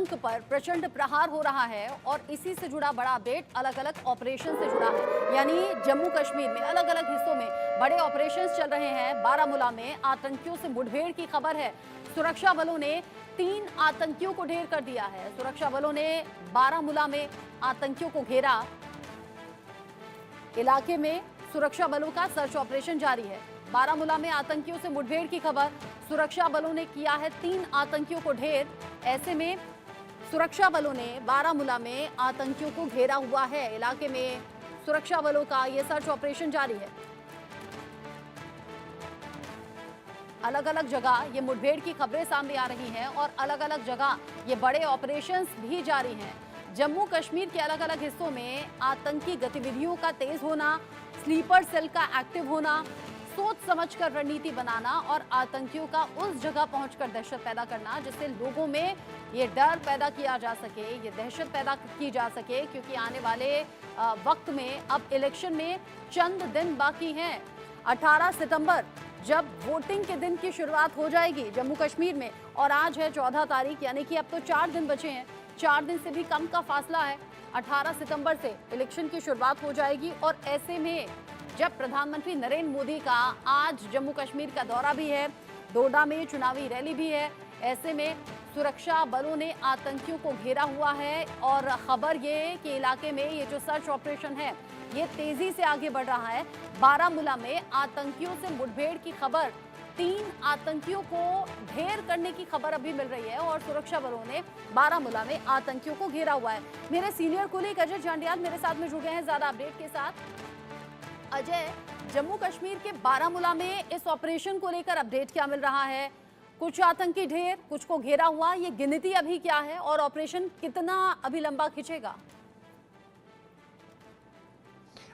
आतंक पर प्रचंड प्रहार हो रहा है और इसी से जुड़ा बड़ा अपडेट अलग अलग ऑपरेशन से जुड़ा है। यानी जम्मू कश्मीर में अलग अलग हिस्सों में बड़े ऑपरेशंस चल रहे हैं। बारामूला में आतंकियों से मुठभेड़ की खबर है। सुरक्षा बलों ने 3 आतंकियों को ढेर कर दिया है। सुरक्षा बलों ने बारामूला में आतंकियों को घेरा। इलाके में सुरक्षा बलों का सर्च ऑपरेशन जारी है। बारामूला में आतंकियों से मुठभेड़ की खबर, सुरक्षा बलों ने किया है 3 आतंकियों को ढेर। ऐसे में सुरक्षा बलों ने बारामूला में आतंकियों को घेरा हुआ है। इलाके में सुरक्षा बलों का यह सर्च ऑपरेशन जारी है। अलग अलग जगह ये मुठभेड़ की खबरें सामने आ रही हैं और अलग अलग जगह ये बड़े ऑपरेशंस भी जारी हैं। जम्मू कश्मीर के अलग अलग हिस्सों में आतंकी गतिविधियों का तेज होना, स्लीपर सेल का एक्टिव होना, सोच समझकर रणनीति बनाना और आतंकियों का उस जगह पहुंचकर दहशत पैदा करना जिससे लोगों में ये डर पैदा किया जा सके, ये दहशत पैदा की जा सके। क्योंकि आने वाले वक्त में अब इलेक्शन में चंद दिन बाकी हैं। 18 सितंबर जब वोटिंग के दिन की शुरुआत हो जाएगी जम्मू कश्मीर में, और आज है 14 तारीख, यानी कि अब तो 4 दिन बचे हैं। 4 दिन से भी कम का फासला है। 18 सितंबर से इलेक्शन की शुरुआत हो जाएगी और ऐसे में जब प्रधानमंत्री नरेंद्र मोदी का आज जम्मू कश्मीर का दौरा भी है, डोडा में चुनावी रैली भी है, ऐसे में सुरक्षा बलों ने आतंकियों को घेरा हुआ है। और खबर ये कि इलाके में ये जो सर्च ऑपरेशन है ये तेजी से आगे बढ़ रहा है। बारामूला में आतंकियों से मुठभेड़ की खबर, 3 आतंकियों को ढेर करने की खबर अभी मिल रही है और सुरक्षा बलों ने बारामूला में आतंकियों को घेरा हुआ है। मेरे सीनियर कुलीग अजय जांडियाल मेरे साथ में जुड़ गए हैं ज्यादा अपडेट के साथ। अजय, जम्मू कश्मीर के बारामूला में इस ऑपरेशन को लेकर अपडेट क्या मिल रहा है? कुछ आतंकी ढेर, कुछ को घेरा हुआ, ये गिनती अभी क्या है और ऑपरेशन कितना अभी लंबा खिंचेगा?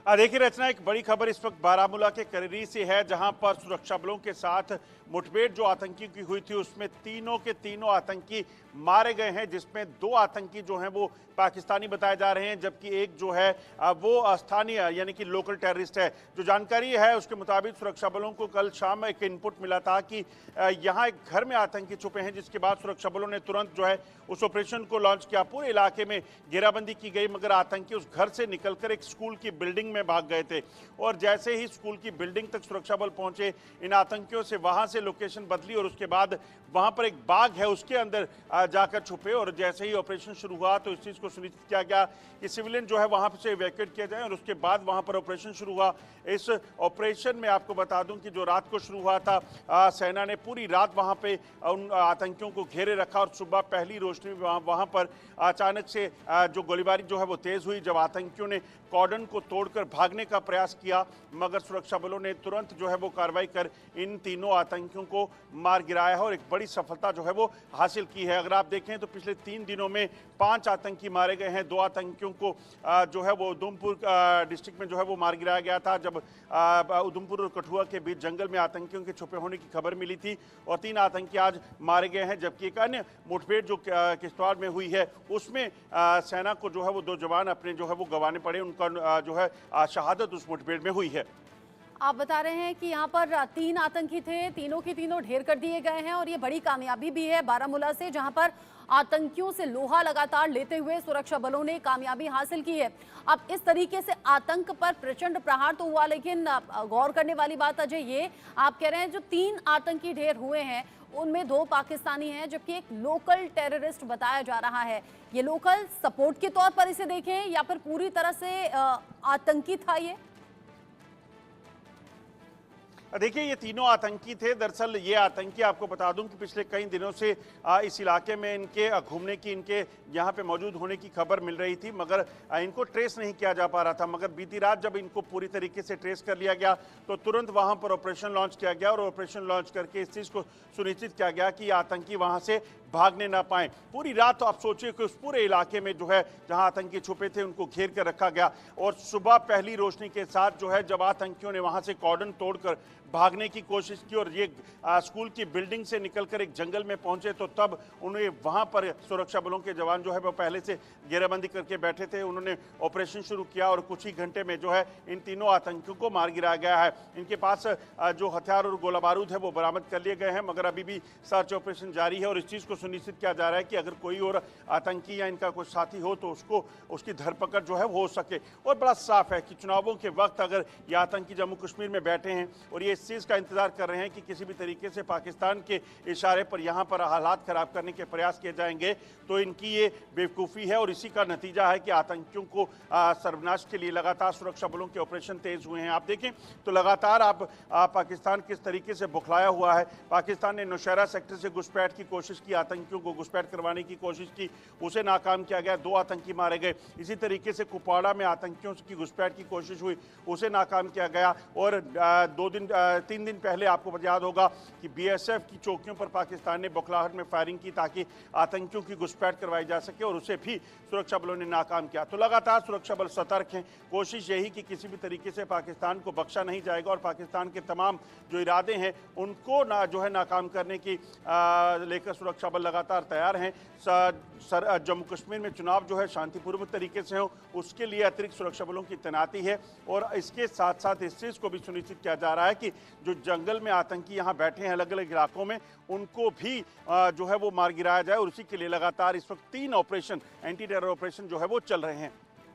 देखिए रचना, एक बड़ी खबर इस वक्त बारामूला के करीरी से है जहां पर सुरक्षा बलों के साथ मुठभेड़ जो आतंकी की हुई थी उसमें तीनों के तीनों आतंकी मारे गए हैं, जिसमें 2 आतंकी जो हैं वो पाकिस्तानी बताए जा रहे हैं जबकि एक जो है वो स्थानीय यानी कि लोकल टेररिस्ट है। जो जानकारी है उसके मुताबिक सुरक्षा बलों को कल शाम एक इनपुट मिला था कि यहाँ एक घर में आतंकी छुपे हैं, जिसके बाद सुरक्षा बलों ने तुरंत जो है उस ऑपरेशन को लॉन्च किया। पूरे इलाके में घेराबंदी की गई मगर आतंकी उस घर से निकलकर एक स्कूल की बिल्डिंग में भाग गए थे और जैसे ही स्कूल की बिल्डिंग तक सुरक्षा बल पहुंचे, इन आतंकियों से वहां से लोकेशन बदली और उसके बाद वहां पर एक बाग है उसके अंदर जाकर छुपे। और जैसे ही ऑपरेशन शुरू हुआ तो इस चीज को सुनिश्चित किया गया कि सिविलियन जो है वहां से इवैक्यूएट किया जाए और उसके बाद वहां पर ऑपरेशन शुरू हुआ। इस ऑपरेशन में आपको बता दूं कि जो रात को शुरू हुआ था, सेना ने पूरी रात वहां पे उन आतंकियों को घेरे रखा और सुबह पहली रोशनी में वहां पर अचानक से जो गोलीबारी जो है वो तेज हुई जब आतंकियों ने कॉर्डन को तोड़कर भागने का प्रयास किया, मगर सुरक्षा बलों ने तुरंत जो है वो कार्रवाई कर इन तीनों आतंकियों को मार गिराया है और एक बड़ी सफलता जो है वो हासिल की है। अगर आप देखें तो पिछले 3 दिनों में 5 आतंकी मारे गए हैं। 2 आतंकियों को जो है वो उधमपुर डिस्ट्रिक्ट में जो है वो मार गिराया गया था जब उधमपुर और कठुआ के बीच जंगल में आतंकियों के छुपे होने की खबर मिली थी और 3 आतंकी आज मारे गए हैं। जबकि एक अन्य मुठभेड़ जो किश्तवाड़ में हुई है उसमें सेना को जो है वो 2 जवान अपने जो है वो गंवाने पड़े, उनका जो है शहादत उस मुठभेड़ में हुई है। आप बता रहे हैं कि यहाँ पर 3 आतंकी थे, तीनों के तीनों ढेर कर दिए गए हैं और ये बड़ी कामयाबी भी है बारामूला से, जहाँ पर आतंकियों से लोहा लगातार लेते हुए सुरक्षा बलों ने कामयाबी हासिल की है। अब इस तरीके से आतंक पर प्रचंड प्रहार तो हुआ, लेकिन गौर करने वाली बात अजय ये आप कह रहे हैं जो 3 आतंकी ढेर हुए हैं उनमें 2 पाकिस्तानी हैं जबकि एक लोकल टेररिस्ट बताया जा रहा है। ये लोकल सपोर्ट के तौर पर इसे देखें या फिर पूरी तरह से आतंकी था ये? देखिए ये तीनों आतंकी थे। दरअसल ये आतंकी आपको बता दूं कि पिछले कई दिनों से इस इलाके में इनके घूमने की, इनके यहाँ पे मौजूद होने की खबर मिल रही थी मगर इनको ट्रेस नहीं किया जा पा रहा था। मगर बीती रात जब इनको पूरी तरीके से ट्रेस कर लिया गया तो तुरंत वहाँ पर ऑपरेशन लॉन्च किया गया और ऑपरेशन लॉन्च करके इस चीज़ को सुनिश्चित किया गया कि आतंकी वहाँ से भागने ना पाए। पूरी रात तो आप सोचिए कि उस पूरे इलाके में जो है जहां आतंकी छुपे थे उनको घेर कर रखा गया और सुबह पहली रोशनी के साथ जो है जब आतंकियों ने वहां से कॉर्डन तोड़कर भागने की कोशिश की और ये स्कूल की बिल्डिंग से निकलकर एक जंगल में पहुंचे तो तब उन्हें वहां पर सुरक्षा बलों के जवान जो है वो पहले से घेराबंदी करके बैठे थे। उन्होंने ऑपरेशन शुरू किया और कुछ ही घंटे में जो है इन तीनों आतंकियों को मार गिराया गया है। इनके पास जो हथियार और गोला बारूद है वो बरामद कर लिए गए हैं, मगर अभी भी सर्च ऑपरेशन जारी है और इस चीज़ को सुनिश्चित किया जा रहा है कि अगर कोई और आतंकी या इनका कोई साथी हो तो उसकी धरपकड़ जो है वो हो सके। और बड़ा साफ है कि चुनावों के वक्त अगर ये आतंकी जम्मू कश्मीर में बैठे हैं और ये इस चीज़ का इंतजार कर रहे हैं कि किसी भी तरीके से पाकिस्तान के इशारे पर यहाँ पर हालात खराब करने के प्रयास किए जाएंगे, तो इनकी ये बेवकूफ़ी है और इसी का नतीजा है कि आतंकियों को सर्वनाश के लिए लगातार सुरक्षा बलों के ऑपरेशन तेज हुए हैं। आप देखें तो लगातार पाकिस्तान किस तरीके से बुखलाया हुआ है। पाकिस्तान ने नौशहरा सेक्टर से घुसपैठ की कोशिश की, आतंकियों को घुसपैठ करवाने की कोशिश की, उसे नाकाम किया गया, 2 आतंकी मारे गए। इसी तरीके से कुपवाड़ा में आतंकियों की घुसपैठ की कोशिश हुई, उसे नाकाम किया गया। और 3 दिन पहले आपको याद होगा कि बीएसएफ की चौकियों पर पाकिस्तान ने बौखलाहट में फायरिंग की ताकि आतंकियों की घुसपैठ करवाई जा सके और उसे भी सुरक्षा बलों ने नाकाम किया। तो लगातार सुरक्षा बल सतर्क हैं। कोशिश यही कि किसी भी तरीके से पाकिस्तान को बख्शा नहीं जाएगा और पाकिस्तान के तमाम जो इरादे हैं उनको नाकाम करने की लेकर सुरक्षा बल लगातार तैयार हैं। जम्मू कश्मीर में चुनाव जो है शांतिपूर्ण तरीके से हो, उसके लिए अतिरिक्त सुरक्षा बलों की तैनाती है और इसके साथ साथ इस चीज़ को भी सुनिश्चित किया जा रहा है कि जो जंगल में आतंकी यहाँ बैठे हैं अलग अलग इलाकों में, उनको भी जो है वो मार गिराया जाए और उसी के लिए लगातार इस वक्त 3 ऑपरेशन, एंटी टेरर ऑपरेशन जो है वो चल रहे हैं।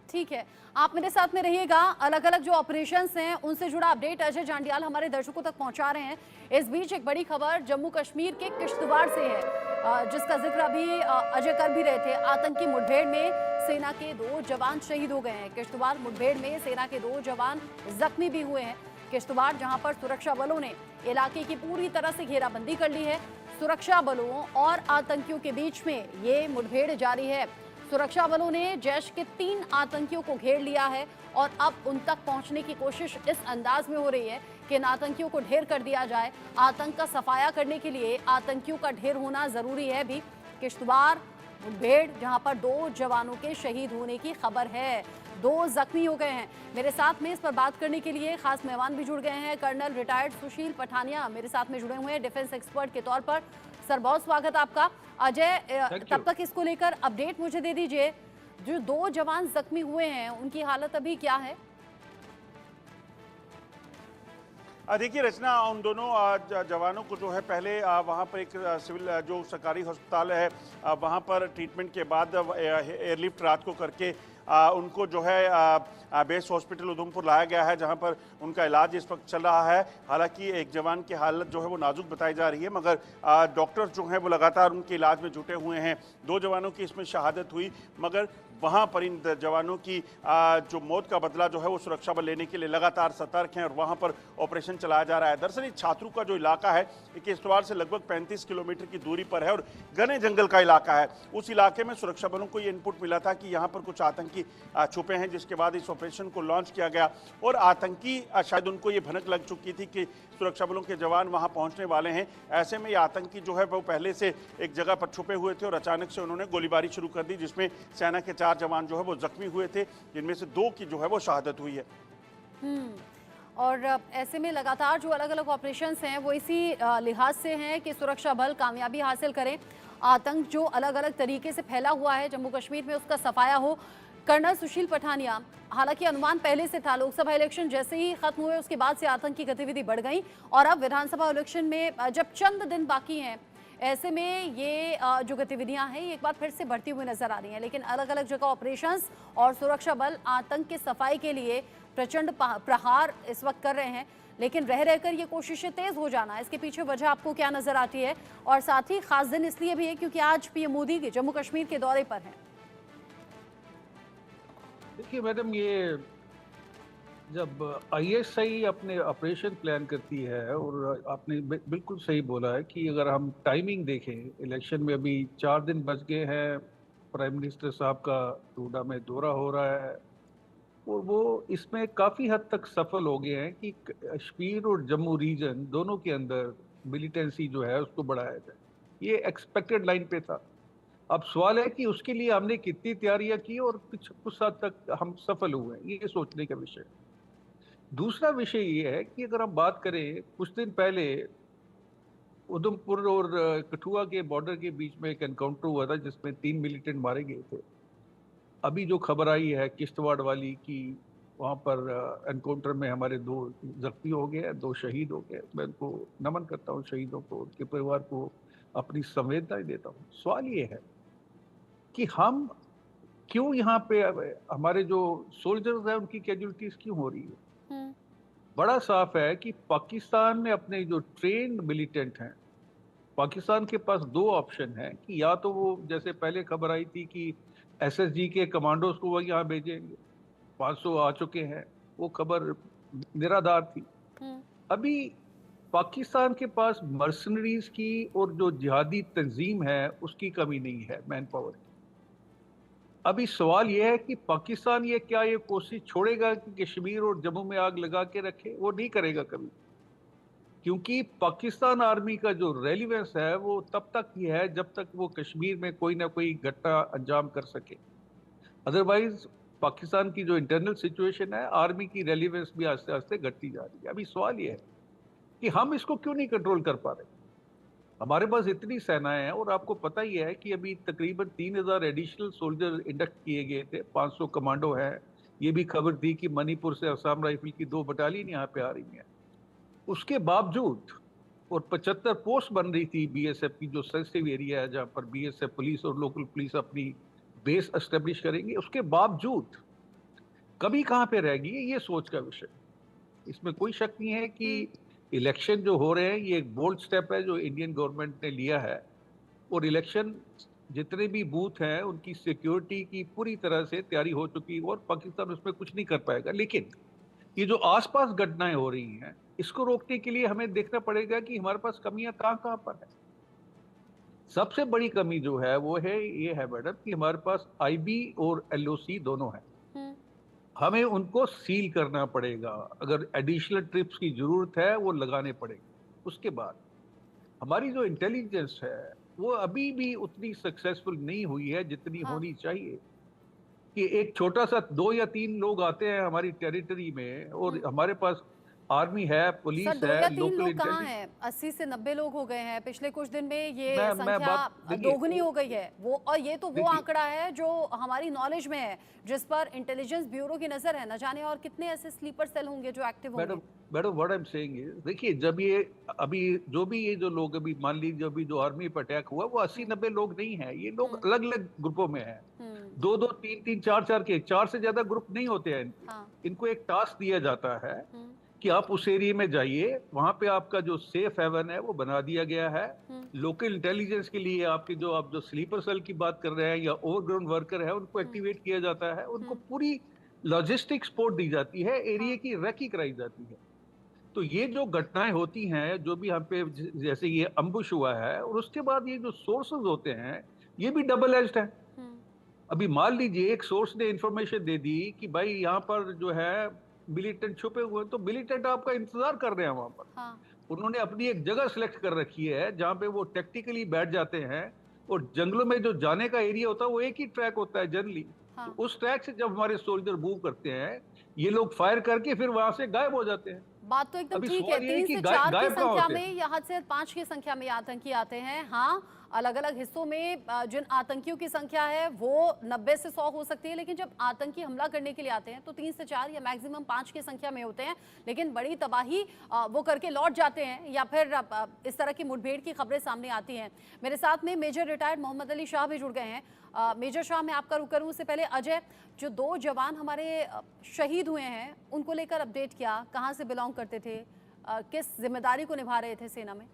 ठीक है, आप मेरे साथ में रहिएगा। अलग अलग जो ऑपरेशंस हैं उनसे जुड़ा अपडेट अजय जांडियाल हमारे दर्शकों तक पहुंचा रहे हैं। इस बीच एक बड़ी खबर जम्मू कश्मीर के किश्तवाड़ से है, जिसका जिक्र अभी अजय कर भी रहे थे। आतंकी मुठभेड़ में सेना के 2 जवान शहीद हो गए हैं। किश्तवाड़ मुठभेड़ में सेना के 2 जवान जख्मी भी हुए हैं। किश्तवाड़ जहां पर सुरक्षा बलों ने इलाके की पूरी तरह से घेराबंदी कर ली है। सुरक्षा बलों और आतंकियों के बीच में ये मुठभेड़ जारी है। सुरक्षा बलों ने जैश के 3 आतंकियों को घेर लिया है और अब उन तक पहुंचने की कोशिश इस अंदाज में हो रही है कि इन आतंकियों को ढेर कर दिया जाए। आतंक का सफाया करने के लिए आतंकियों का ढेर होना जरूरी है भी। किश्तवाड़ मुठभेड़ जहां पर 2 जवानों के शहीद होने की खबर है, 2 जख्मी हो गए हैं। मेरे साथ में इस पर बात करने के लिए खास मेहमान भी जुड़ गए हैं। कर्नल रिटायर्ड सुशील पठानिया मेरे साथ में जुड़े हुए हैं डिफेंस एक्सपर्ट के तौर पर। सर, बहुत स्वागत आपका। अजय, तब तक इसको लेकर अपडेट मुझे दे दीजिए। जो 2 जवान जख्मी हुए हैं उनकी हालत अभी क्या है? देखिए रचना, उन दोनों जवानों को जो है पहले वहाँ पर एक सिविल जो सरकारी अस्पताल है वहाँ पर ट्रीटमेंट के बाद एयरलिफ्ट रात को करके उनको जो है बेस हॉस्पिटल उधमपुर लाया गया है, जहां पर उनका इलाज इस वक्त चल रहा है। हालांकि एक जवान की हालत जो है वो नाजुक बताई जा रही है, मगर डॉक्टर्स जो हैं वो लगातार उनके इलाज में जुटे हुए हैं। 2 जवानों की इसमें शहादत हुई, मगर वहां पर इन जवानों की जो मौत का बदला जो है वो सुरक्षा बल लेने के लिए लगातार सतर्क हैं और वहां पर ऑपरेशन चलाया जा रहा है। दरअसल छात्रू का जो इलाका है किश्तवाड़ से लगभग 35 किलोमीटर की दूरी पर है और घने जंगल का इलाका है। उस इलाके में सुरक्षा बलों को ये इनपुट मिला था कि यहाँ पर कुछ आतंकी छुपे हैं, जिसके बाद इस ऑपरेशन को लॉन्च किया गया और आतंकी शायद उनको ये भनक लग चुकी थी कि सुरक्षा बलों के जवान वहां पहुंचने वाले हैं। ऐसे में ये आतंकी जो है वो पहले से एक जगह पर छुपे हुए थे और अचानक से उन्होंने गोलीबारी शुरू कर दी, जिसमें सेना के 4 जवान जो है वो जख्मी हुए थे, जिनमें से 2 की जो है वो शहादत हुई है। और ऐसे में लगातार जो अलग अलग ऑपरेशंस हैं वो इसी लिहाज से हैं कि सुरक्षा बल कामयाबी हासिल करें, आतंक जो अलग अलग तरीके से फैला हुआ है जम्मू कश्मीर में उसका सफाया हो। कर्नल सुशील पठानिया, हालांकि अनुमान पहले से था, लोकसभा इलेक्शन जैसे ही खत्म हुए उसके बाद से आतंक की गतिविधि बढ़ गई और अब विधानसभा इलेक्शन में जब चंद दिन बाकी हैं, ऐसे में ये जो गतिविधियां हैं ये एक बार फिर से बढ़ती हुई नजर आ रही हैं। लेकिन अलग अलग जगह ऑपरेशंस और सुरक्षा बल आतंक की सफाई के लिए प्रचंड प्रहार इस वक्त कर रहे हैं, लेकिन रह रहकर ये कोशिशें तेज हो जाना, इसके पीछे वजह आपको क्या नजर आती है? और साथ ही खास दिन इसलिए भी है क्योंकि आज पीएम मोदी जम्मू कश्मीर के दौरे पर हैं। देखिए मैडम, ये जब आईएसआई अपने ऑपरेशन प्लान करती है और आपने बिल्कुल सही बोला है कि अगर हम टाइमिंग देखें, इलेक्शन में अभी 4 दिन बच गए हैं, प्राइम मिनिस्टर साहब का टूडा में दौरा हो रहा है और वो इसमें काफ़ी हद तक सफल हो गए हैं कि कश्मीर और जम्मू रीजन दोनों के अंदर मिलिटेंसी जो है उसको बढ़ाया जाए। ये एक्सपेक्टेड लाइन पे था। अब सवाल है कि उसके लिए हमने कितनी तैयारियां की और कुछ हद तक हम सफल हुए हैं, ये सोचने का विषय है। दूसरा विषय ये है कि अगर हम बात करें, कुछ दिन पहले उधमपुर और कठुआ के बॉर्डर के बीच में एक एनकाउंटर हुआ था जिसमें 3 मिलिटेंट मारे गए थे। अभी जो खबर आई है किश्तवाड़ वाली की, वहां पर एनकाउंटर में हमारे 2 जख्मी हो गए, 2 शहीद हो गए। मैं उनको नमन करता हूँ, शहीदों को, उनके परिवार को अपनी संवेदनाएं देता हूँ। सवाल ये है कि हम क्यों यहाँ पे हमारे जो सोल्जर्स हैं उनकी कैजुअलिटीज क्यों हो रही है? हम्म। बड़ा साफ है कि पाकिस्तान में अपने जो ट्रेन्ड मिलिटेंट हैं, पाकिस्तान के पास 2 ऑप्शन हैं कि या तो वो, जैसे पहले खबर आई थी कि एसएसजी के कमांडोज को वो यहाँ भेजेंगे, 500 आ चुके हैं, वो खबर निराधार थी। हम्म। अभी पाकिस्तान के पास मर्सनरीज की और जो जिहादी तंजीम है उसकी कमी नहीं है, मैन पावर की। अभी सवाल यह है कि पाकिस्तान ये कोशिश छोड़ेगा कि कश्मीर और जम्मू में आग लगा के रखे? वो नहीं करेगा कभी, क्योंकि पाकिस्तान आर्मी का जो रेलिवेंस है वो तब तक ही है जब तक वो कश्मीर में कोई ना कोई घटना अंजाम कर सके। अदरवाइज पाकिस्तान की जो इंटरनल सिचुएशन है, आर्मी की रेलिवेंस भी आस्ते आस्ते घटती जा रही है। अभी सवाल ये है कि हम इसको क्यों नहीं कंट्रोल कर पा रहे? हमारे पास इतनी सेनाएं हैं और आपको पता ही है कि अभी तकरीबन 3000 एडिशनल सोल्जर इंडक्ट किए गए थे, 500 कमांडो हैं। ये भी खबर थी कि मणिपुर से असम राइफल की 2 बटालियन यहाँ पे आ रही हैं। उसके बावजूद, और 75 पोस्ट बन रही थी बीएसएफ की, जो सेंसिटिव एरिया है जहाँ पर बीएसएफ पुलिस और लोकल पुलिस अपनी बेस एस्टेब्लिश करेंगे, उसके बावजूद कमी कहाँ पे रहेगी, ये सोच का विषय। इसमें कोई शक नहीं है कि इलेक्शन जो हो रहे हैं ये एक बोल्ड स्टेप है जो इंडियन गवर्नमेंट ने लिया है, और इलेक्शन जितने भी बूथ हैं उनकी सिक्योरिटी की पूरी तरह से तैयारी हो चुकी है और पाकिस्तान उसमें कुछ नहीं कर पाएगा। लेकिन ये जो आसपास घटनाएं हो रही हैं, इसको रोकने के लिए हमें देखना पड़ेगा कि हमारे पास कमियां कहाँ कहाँ पर है। सबसे बड़ी कमी जो है वो है, ये है मैडम, कि हमारे पास आईबी और एलओसी दोनों है। हम्म। हमें उनको सील करना पड़ेगा, अगर एडिशनल ट्रिप्स की जरूरत है वो लगाने पड़ेंगे। उसके बाद हमारी जो इंटेलिजेंस है वो अभी भी उतनी सक्सेसफुल नहीं हुई है जितनी हाँ। होनी चाहिए। कि एक छोटा सा 2 या 3 लोग आते हैं हमारी टेरिटरी में और हमारे पास आर्मी है, सर, पुलिस 2 है, या 3 लोकल लोग कहाँ इंटेलिजेंस। हैं? 80 से 90 लोग हो गए हैं पिछले कुछ दिन में, ये मैं संख्या बात देखिए, दोगुनी हो गई है वो। और ये तो वो देखिए आंकड़ा है जो हमारी नॉलेज में है, जिस पर इंटेलिजेंस ब्यूरो की नजर है। न जाने और कितने ऐसे स्लीपर सेल होंगे जो एक्टिव होंगे। Madam what I am saying is, देखिए जब ये अभी जो लोग अभी मान लीजिए अभी जो आर्मी पर अटैक हुआ वो 80-90 लोग नहीं है, ये लोग अलग अलग ग्रुपों में हैं। हम्म। 2-2, 3-3, 4-4 के, 4 से ज्यादा ग्रुप नहीं होते हैं इनके। हाँ। इनको एक टास्क दिया जाता है हम्म। कि आप उस एरिया में जाइए, वहां पे आपका जो सेफ हेवन है वो बना दिया गया है। लोकल इंटेलिजेंस के लिए आपके आप जो स्लीपर सेल की बात कर रहे हैं या ओवरग्राउंड वर्कर है उनको एक्टिवेट किया जाता है, उनको पूरी लॉजिस्टिक सपोर्ट दी जाती है, एरिया की रेकी कराई जाती है। तो ये जो घटनाएं होती हैं, जो भी हम पे जैसे ये अम्बुश हुआ है, और उसके बाद ये जो सोर्सेज होते हैं ये भी डबल एज्ड है। अभी मान लीजिए एक सोर्स ने इंफॉर्मेशन दे दी कि भाई यहाँ पर जो है मिलिटेंट छुपे हुए हैं, तो मिलिटेंट आपका इंतजार कर रहे हैं वहां पर। हाँ। उन्होंने अपनी एक जगह सिलेक्ट कर रखी है जहाँ पे वो टेक्टिकली बैठ जाते हैं, और जंगलों में जो जाने का एरिया होता है वो एक ही ट्रैक होता है जनरली। हाँ। तो उस ट्रैक से जब हमारे सोल्जर मूव करते हैं, ये लोग फायर करके फिर वहां से गायब हो जाते हैं। बात तो एकदम अभी ठीक है। सवाल ये है 3 कि से 4 की गायब कहाँ संख्या होते हैं? में या हद से 5 की संख्या में आतंकी आते हैं। हाँ, अलग अलग हिस्सों में जिन आतंकियों की संख्या है वो 90 से 100 हो सकती है, लेकिन जब आतंकी हमला करने के लिए आते हैं तो 3 से 4 या मैक्सिमम 5 की संख्या में होते हैं, लेकिन बड़ी तबाही वो करके लौट जाते हैं, या फिर इस तरह की मुठभेड़ की खबरें सामने आती हैं। मेरे साथ में मेजर रिटायर्ड मोहम्मद अली शाह भी जुड़ गए हैं। मेजर शाह, मैं आपका रुख करूं उससे पहले अजय, जो 2 जवान हमारे शहीद हुए हैं उनको लेकर अपडेट क्या, कहाँ से बिलोंग करते थे, किस जिम्मेदारी को निभा रहे थे सेना में?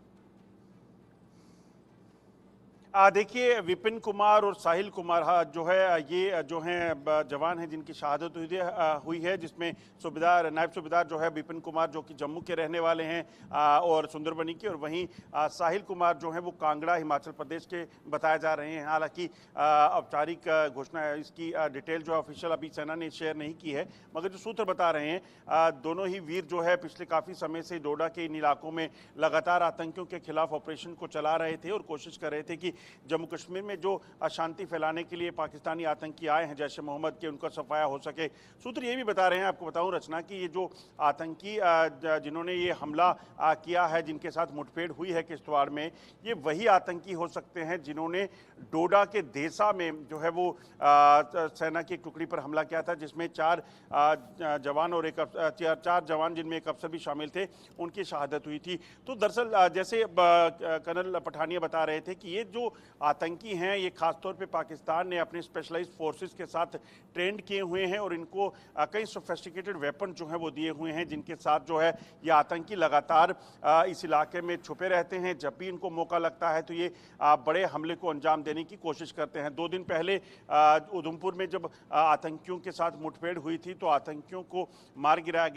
देखिए, विपिन कुमार और साहिल कुमार जो है ये जो हैं जवान हैं जिनकी शहादत हुई है, जिसमें सूबेदार, नायब सूबेदार जो है विपिन कुमार जो कि जम्मू के रहने वाले हैं और सुंदरबनी के, और वहीं साहिल कुमार जो हैं वो कांगड़ा हिमाचल प्रदेश के बताए जा रहे हैं। हालांकि औपचारिक घोषणा है, इसकी डिटेल जो है ऑफिशियल अभी सेना ने शेयर नहीं की है, मगर जो सूत्र बता रहे हैं दोनों ही वीर जो है पिछले काफ़ी समय से डोडा के इन इलाकों में लगातार आतंकियों के खिलाफ ऑपरेशन को चला रहे थे और कोशिश कर रहे थे कि जम्मू कश्मीर में जो अशांति फैलाने के लिए पाकिस्तानी आतंकी आए हैं जैश ए मोहम्मद के, उनका सफाया हो सके। सूत्र ये भी बता रहे हैं, आपको बताऊं रचना, कि ये जो आतंकी जिन्होंने ये हमला किया है, जिनके साथ मुठभेड़ हुई है किश्तवाड़ में, ये वही आतंकी हो सकते हैं जिन्होंने डोडा के देसा में जो है वो सेना की एक टुकड़ी पर हमला किया था, जिसमें 4 जवान और 4 जवान जिनमें एक अफसर भी शामिल थे, उनकी शहादत हुई थी। तो दरअसल जैसे कर्नल पठानिया बता रहे थे कि ये जो आतंकी हैं ये खासतौर पे पाकिस्तान ने अपने स्पेशलाइज्ड फोर्सेस के साथ ट्रेंड किए हुए हैं और इनको कई सोफिस्टिकेटेड वेपन जो है वो दिए हुए हैं, जिनके साथ जो है ये आतंकी लगातार इस इलाके में छुपे रहते हैं। जब भी इनको मौका लगता है तो ये बड़े हमले को अंजाम देने की कोशिश करते हैं। 2 दिन पहले उधमपुर में जब आतंकियों के साथ मुठभेड़ हुई थी तो आतंकियों को मार गिराया गया।